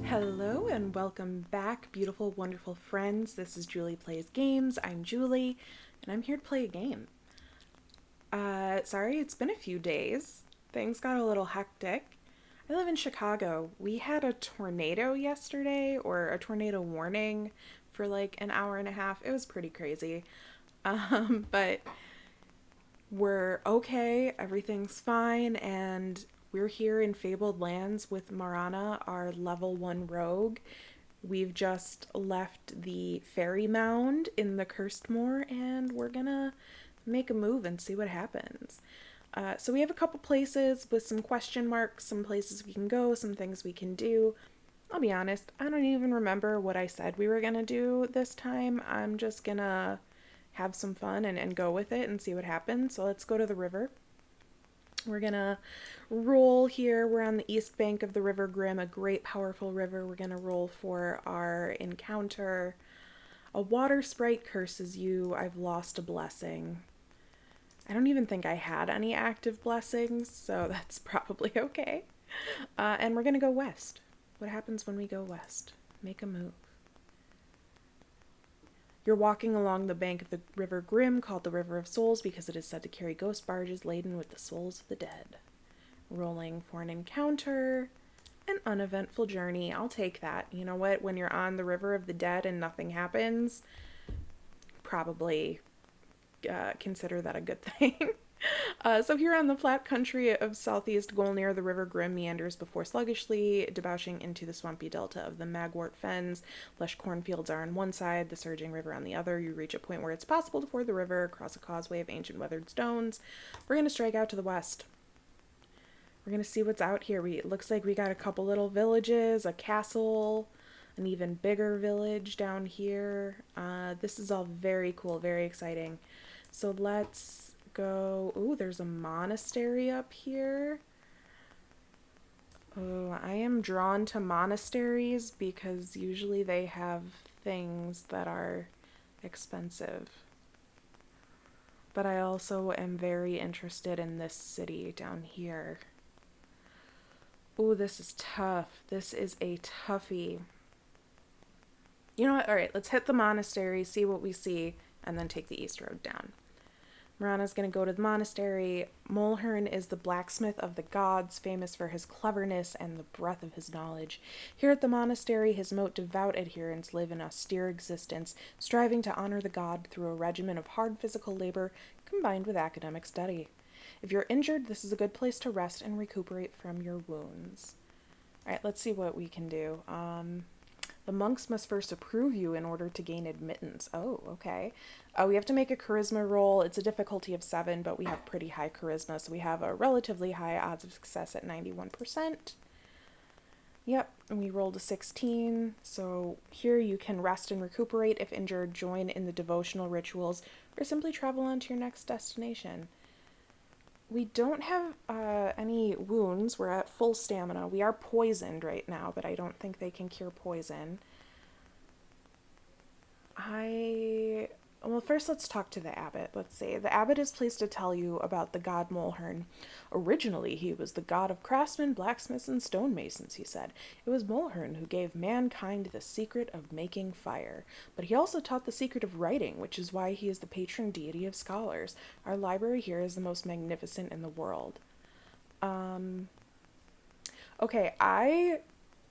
Hello and welcome back, beautiful, wonderful friends. This is Julie Plays Games. I'm Julie, and I'm here to play a game. Sorry, it's been a few days. Things got a little hectic. I live in Chicago. We had a tornado yesterday, or a tornado warning, for like an hour and a half. It was pretty crazy. But we're okay, everything's fine, and we're here in Fabled Lands with Marana, our level 1 rogue. We've just left the fairy mound in the Cursed Moor, and we're gonna make a move and see what happens. So we have a couple places with some question marks, some places we can go, some things we can do. I'll be honest, I don't even remember what I said we were gonna do this time. I'm just gonna have some fun and go with it and see what happens. So let's go to the river. We're gonna roll here. We're on the east bank of the River Grim, a great powerful river. We're gonna roll for our encounter. A water sprite curses you. I've lost a blessing. I don't even think I had any active blessings, so that's probably okay. And we're gonna go west. What happens when we go west? Make a move. You're walking along the bank of the River Grim, called the River of Souls because it is said to carry ghost barges laden with the souls of the dead. Rolling for an encounter, an uneventful journey. I'll take that. You know what? When you're on the River of the Dead and nothing happens, probably consider that a good thing. So here on the flat country of southeast Golnir, the River Grim meanders before sluggishly, debouching into the swampy delta of the Magwort Fens. Lush cornfields are on one side, the surging river on the other. You reach a point where it's possible to ford the river, cross a causeway of ancient weathered stones. We're going to strike out to the west. We're going to see what's out here. It looks like we got a couple little villages, a castle, an even bigger village down here. This is all very cool, very exciting. So let's go. Ooh, there's a monastery up here. Oh, I am drawn to monasteries because usually they have things that are expensive. But I also am very interested in this city down here. Ooh, this is tough. This is a toughie. You know what? All right, let's hit the monastery, see what we see, and then take the east road down. Marana's going to go to the monastery. Mulhern is the blacksmith of the gods, famous for his cleverness and the breadth of his knowledge. Here at the monastery, his most devout adherents live an austere existence, striving to honor the god through a regimen of hard physical labor combined with academic study. If you're injured, this is a good place to rest and recuperate from your wounds. Alright, let's see what we can do. The monks must first approve you in order to gain admittance. Oh, okay. We have to make a charisma roll. It's a difficulty of 7, but we have pretty high charisma, so we have a relatively high odds of success at 91%. Yep, and we rolled a 16. So here you can rest and recuperate if injured, join in the devotional rituals, or simply travel on to your next destination. We don't have any wounds. We're at full stamina. We are poisoned right now, but I don't think they can cure poison. Well, first let's talk to the abbot. Let's see. The abbot is pleased to tell you about the god Mulhern. Originally, he was the god of craftsmen, blacksmiths, and stonemasons, he said. It was Mulhern who gave mankind the secret of making fire. But he also taught the secret of writing, which is why he is the patron deity of scholars. Our library here is the most magnificent in the world. Okay, I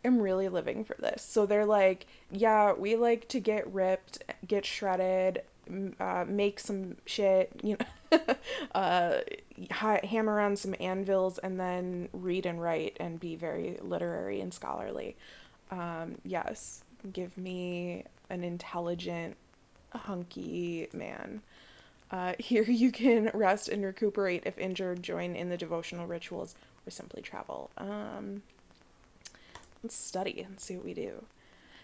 am really living for this. So they're like, yeah, we like to get ripped, get shredded, make some shit, hammer on some anvils, and then read and write and be very literary and scholarly. Yes, give me an intelligent, hunky man. Here you can rest and recuperate if injured, join in the devotional rituals, or simply travel. Let's study and see what we do.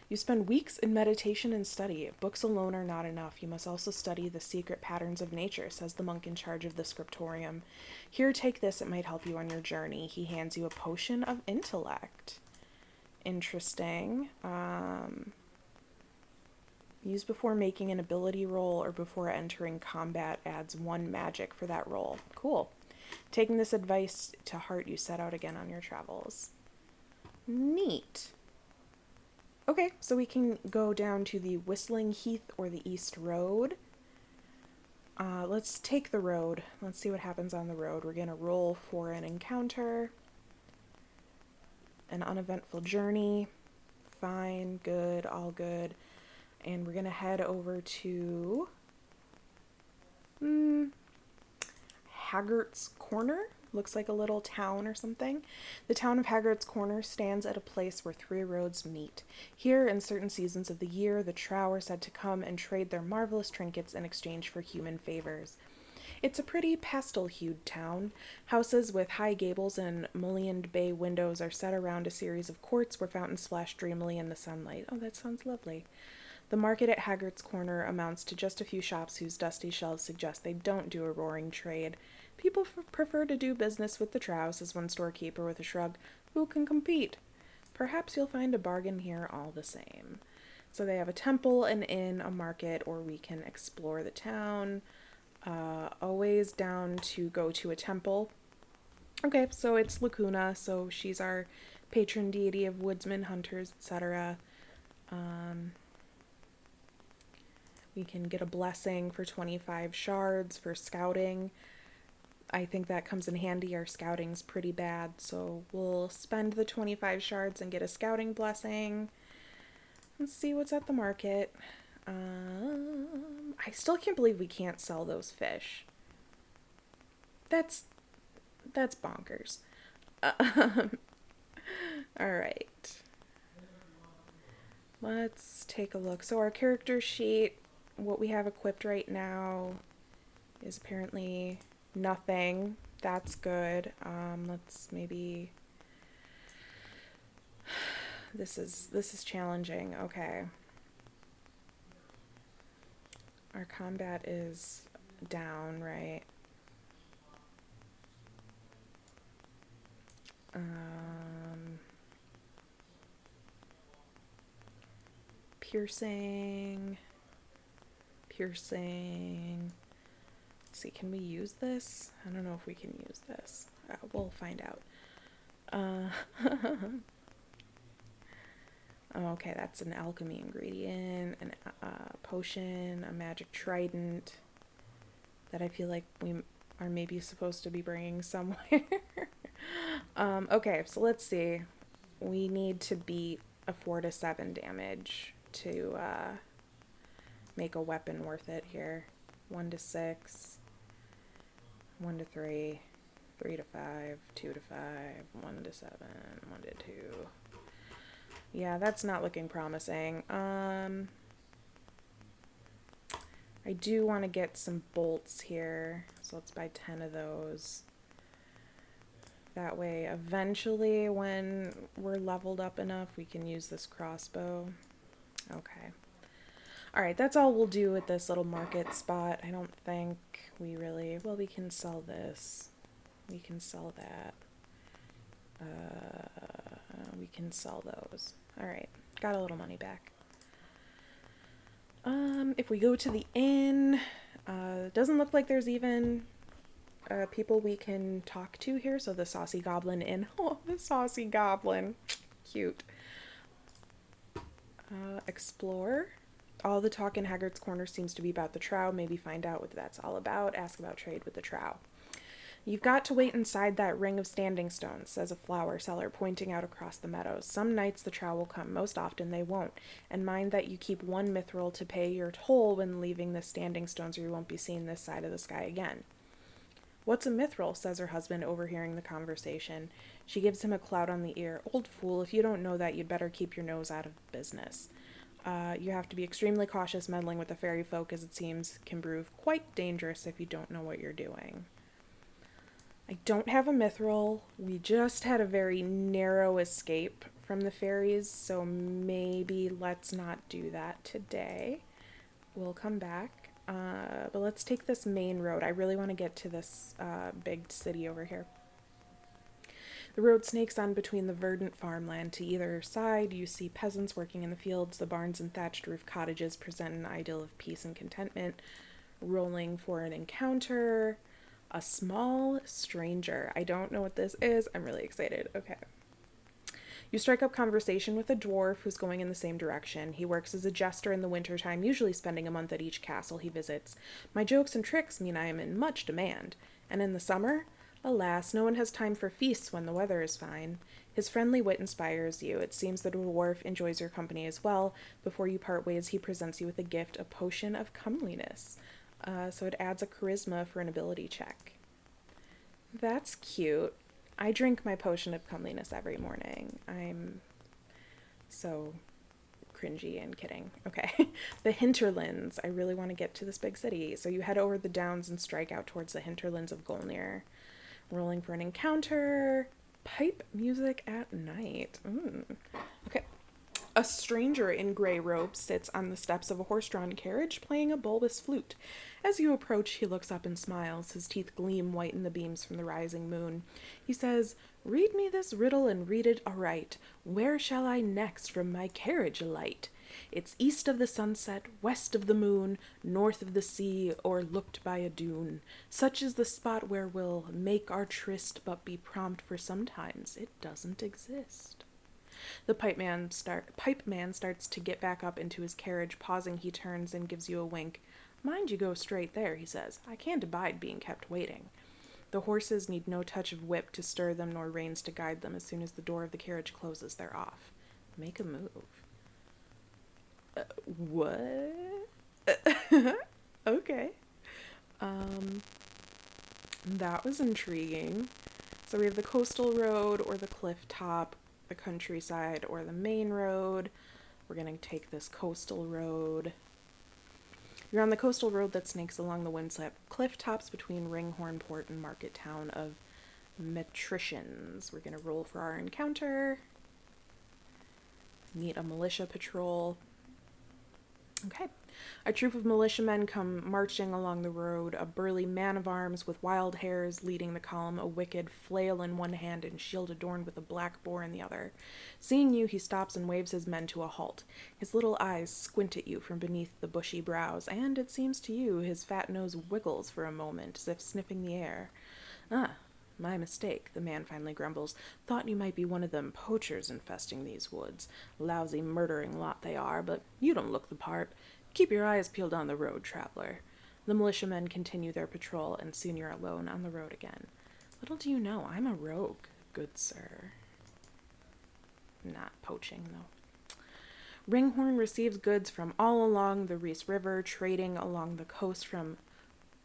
You spend weeks in meditation and study. Books alone are not enough. You must also study the secret patterns of nature, says the monk in charge of the scriptorium. Here, take this. It might help you on your journey. He hands you a potion of intellect. Interesting. Use before making an ability roll or before entering combat adds 1 magic for that roll. Cool. Taking this advice to heart, you set out again on your travels. Neat. Okay, so we can go down to the Whistling Heath or the East Road. Let's take the road. Let's see what happens on the road. We're gonna roll for an encounter, an uneventful journey. Fine, good, all good. And we're gonna head over to Haggart's Corner. Looks like a little town or something. The town of Haggart's Corner stands at a place where three roads meet. Here, in certain seasons of the year, the Trow are said to come and trade their marvelous trinkets in exchange for human favors. It's a pretty pastel-hued town. Houses with high gables and mullioned bay windows are set around a series of courts where fountains splash dreamily in the sunlight. Oh, that sounds lovely. The market at Haggart's Corner amounts to just a few shops whose dusty shelves suggest they don't do a roaring trade. People prefer to do business with the Trow, says one storekeeper with a shrug. Who can compete? Perhaps you'll find a bargain here all the same. So they have a temple, an inn, a market, or we can explore the town. Always down to go to a temple. Okay, so it's Lacuna, so she's our patron deity of woodsmen, hunters, etc. We can get a blessing for 25 shards for scouting. I think that comes in handy. Our scouting's pretty bad, so we'll spend the 25 shards and get a scouting blessing. Let's see what's at the market. I still can't believe we can't sell those fish. That's bonkers. All right. Let's take a look. So our character sheet, what we have equipped right now is apparently nothing. That's good. Let's maybe this is challenging. Okay. Our combat is down, right? Piercing. Let's see, can we use this? I don't know if we can use this. We'll find out. Okay, that's an alchemy ingredient, a potion, a magic trident that I feel like we are maybe supposed to be bringing somewhere. Okay, so let's see. We need to beat a 4 to 7 damage to make a weapon worth it here. 1 to 6, 1 to 3, 3 to 5, 2 to 5, 1 to 7, 1 to 2. Yeah, that's not looking promising. I do want to get some bolts here, so let's buy 10 of those. That way, eventually, when we're leveled up enough, we can use this crossbow. Okay. Alright, that's all we'll do at this little market spot. I don't think we really... Well, we can sell this. We can sell that. We can sell those. Alright, got a little money back. If we go to the inn, doesn't look like there's even people we can talk to here. So the Saucy Goblin Inn. Oh, the Saucy Goblin. Cute. Explore. All the talk in Haggart's Corner seems to be about the Trow. Maybe find out what that's all about. Ask about trade with the Trow. You've got to wait inside that ring of standing stones, says a flower seller, pointing out across the meadows. Some nights the Trow will come, most often they won't. And mind that you keep 1 mithril to pay your toll when leaving the standing stones, or you won't be seen this side of the sky again. What's a mithril, says her husband, overhearing the conversation. She gives him a clout on the ear. Old fool, if you don't know that, you'd better keep your nose out of business. You have to be extremely cautious meddling with the fairy folk, as it seems can prove quite dangerous if you don't know what you're doing. I don't have a mithril. We just had a very narrow escape from the fairies, so maybe let's not do that today. We'll come back. But let's take this main road. I really want to get to this big city over here. The road snakes on between the verdant farmland. To either side, you see peasants working in the fields. The barns and thatched roof cottages present an idyll of peace and contentment. Rolling for an encounter. A small stranger. I don't know what this is. I'm really excited. Okay. You strike up conversation with a dwarf who's going in the same direction. He works as a jester in the wintertime, usually spending a month at each castle he visits. My jokes and tricks mean I am in much demand. And in the summer? Alas, no one has time for feasts when the weather is fine. His friendly wit inspires you. It seems the dwarf enjoys your company as well. Before you part ways, he presents you with a gift, a potion of comeliness. So it adds a charisma for an ability check. That's cute. I drink my potion of comeliness every morning. I'm so cringy and kidding. Okay. The hinterlands. I really want to get to this big city. So you head over the downs and strike out towards the hinterlands of Golnir. Rolling for an encounter. Pipe music at night. Okay. A stranger in gray robes sits on the steps of a horse-drawn carriage playing a bulbous flute. As you approach, he looks up and smiles. His teeth gleam white in the beams from the rising moon. He says, "Read me this riddle and read it aright. Where shall I next from my carriage alight? It's east of the sunset, west of the moon, north of the sea, o'erlooked by a dune. Such is the spot where we'll make our tryst, but be prompt, for sometimes it doesn't exist." The pipe man starts to get back up into his carriage. Pausing, he turns and gives you a wink. "Mind you go straight there," he says. "I can't abide being kept waiting." The horses need no touch of whip to stir them nor reins to guide them. As soon as the door of the carriage closes, they're off. Make a move. What? Okay. That was intriguing. So we have the coastal road or the cliff top, the countryside or the main road. We're going to take this coastal road. You're on the coastal road that snakes along the windswept cliff tops between Ringhorn Port and Market Town of Metricians. We're going to roll for our encounter. Meet a militia patrol. Okay. A troop of militiamen come marching along the road, a burly man of arms with wild hairs leading the column, a wicked flail in one hand and shield adorned with a black boar in the other. Seeing you, he stops and waves his men to a halt. His little eyes squint at you from beneath the bushy brows, and, it seems to you, his fat nose wiggles for a moment, as if sniffing the air. "Ah, my mistake," the man finally grumbles. "Thought you might be one of them poachers infesting these woods. Lousy murdering lot they are, but you don't look the part. Keep your eyes peeled on the road, traveler." The militiamen continue their patrol, and soon you're alone on the road again. Little do you know, I'm a rogue, good sir. Not poaching, though. Ringhorn receives goods from all along the Reese River, trading along the coast from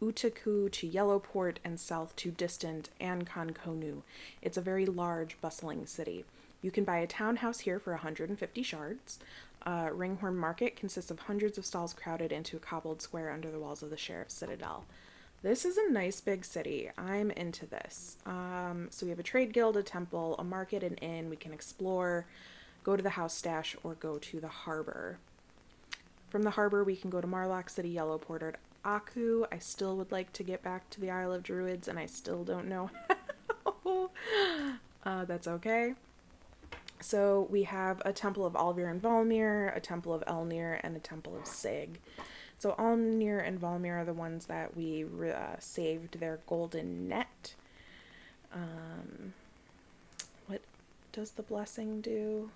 Utaku to Yellowport and south to distant Ankonkonu. It's a very large, bustling city. You can buy a townhouse here for 150 shards. Ringhorn Market consists of hundreds of stalls crowded into a cobbled square under the walls of the sheriff's citadel. This is a nice big city. I'm into this. So we have a trade guild, a temple, a market, an inn. We can explore, go to the house stash, or go to the harbor. From the harbor, we can go to Marlock City, Yellowport, or Aku. I still would like to get back to the Isle of Druids, and I still don't know how. That's okay. So we have a Temple of Alvir and Valmir, a Temple of Elnir, and a Temple of Sig. So Almir and Valmir are the ones that we saved their golden net. What does the blessing do?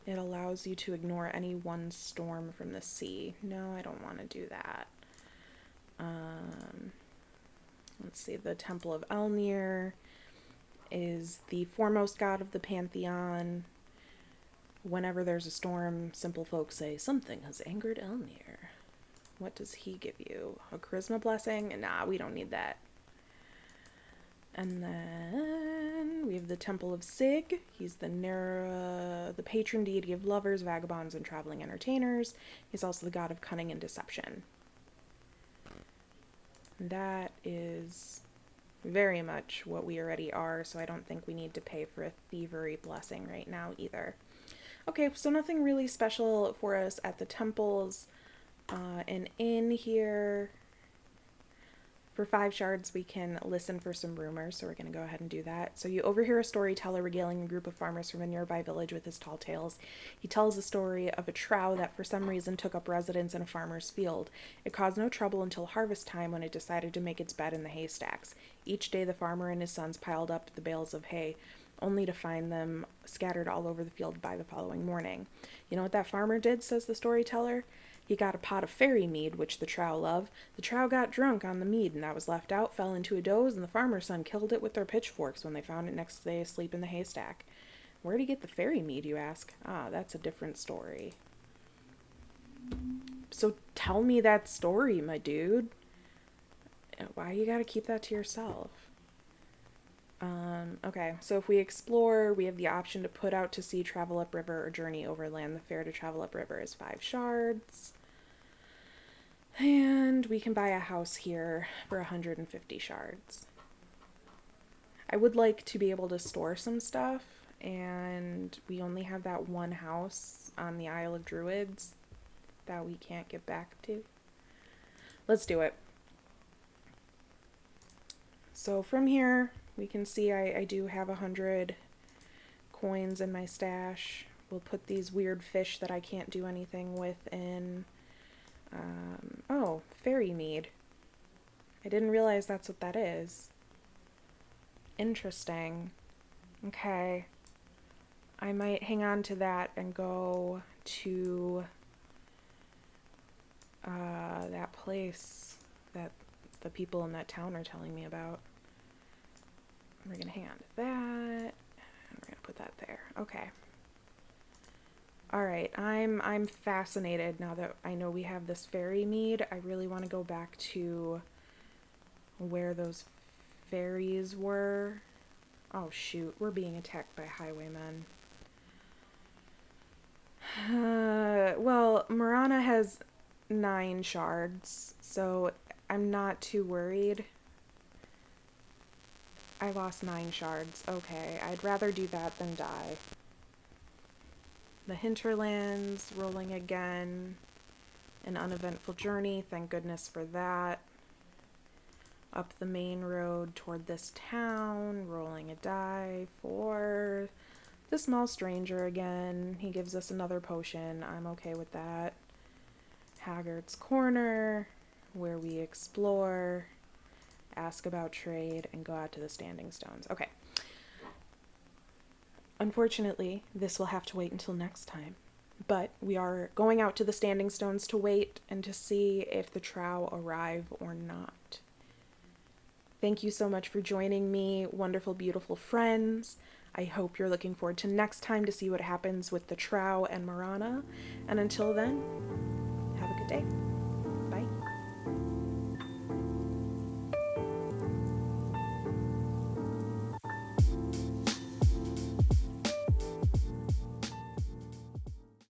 It allows you to ignore any one storm from the sea. No, I don't want to do that. Let's see, the Temple of Elnir is the foremost god of the pantheon. Whenever there's a storm, simple folk say, "Something has angered Elnir." What does he give you? A charisma blessing? Nah, we don't need that. And then we have the Temple of Sig. He's the patron deity of lovers, vagabonds, and traveling entertainers. He's also the god of cunning and deception. That is very much what we already are, so I don't think we need to pay for a thievery blessing right now either. Okay, so nothing really special for us at the temples. An inn here. For 5 shards, we can listen for some rumors, so we're going to go ahead and do that. So you overhear a storyteller regaling a group of farmers from a nearby village with his tall tales. He tells the story of a trow that for some reason took up residence in a farmer's field. It caused no trouble until harvest time, when it decided to make its bed in the haystacks. Each day the farmer and his sons piled up the bales of hay. only to find them scattered all over the field by the following morning. You know what that farmer did, says the storyteller? He got a pot of fairy mead, which the trow love. The trow got drunk on the mead, and that was left out, fell into a doze, and the farmer's son killed it with their pitchforks when they found it next day asleep in the haystack. Where'd he get the fairy mead, you ask? Ah, that's a different story. So tell me that story, my dude. Why you gotta keep that to yourself? Okay, so if we explore, we have the option to put out to sea, travel upriver, or journey overland. The fare to travel upriver is 5 shards. And we can buy a house here for 150 shards. I would like to be able to store some stuff, and we only have that one house on the Isle of Druids that we can't get back to. Let's do it. So from here, we can see I do have 100 coins in my stash. We'll put these weird fish that I can't do anything with in. Oh, fairy mead. I didn't realize that's what that is. Interesting. Okay. I might hang on to that and go to that place that the people in that town are telling me about. We're gonna hang on to that, and we're gonna put that there. Okay. All right, I'm fascinated now that I know we have this fairy mead. I really want to go back to where those fairies were. Oh shoot, we're being attacked by highwaymen. Well, Marana has 9 shards, so I'm not too worried. I lost 9 shards. Okay, I'd rather do that than die. The hinterlands, rolling again. An uneventful journey, thank goodness for that. Up the main road toward this town, rolling a die for the small stranger again. He gives us another potion. I'm okay with that. Haggart's Corner, where we explore, ask about trade, and go out to the Standing Stones. Okay. Unfortunately, this will have to wait until next time. But we are going out to the Standing Stones to wait and to see if the trow arrive or not. Thank you so much for joining me, wonderful, beautiful friends. I hope you're looking forward to next time to see what happens with the trow and Marana. And until then, have a good day.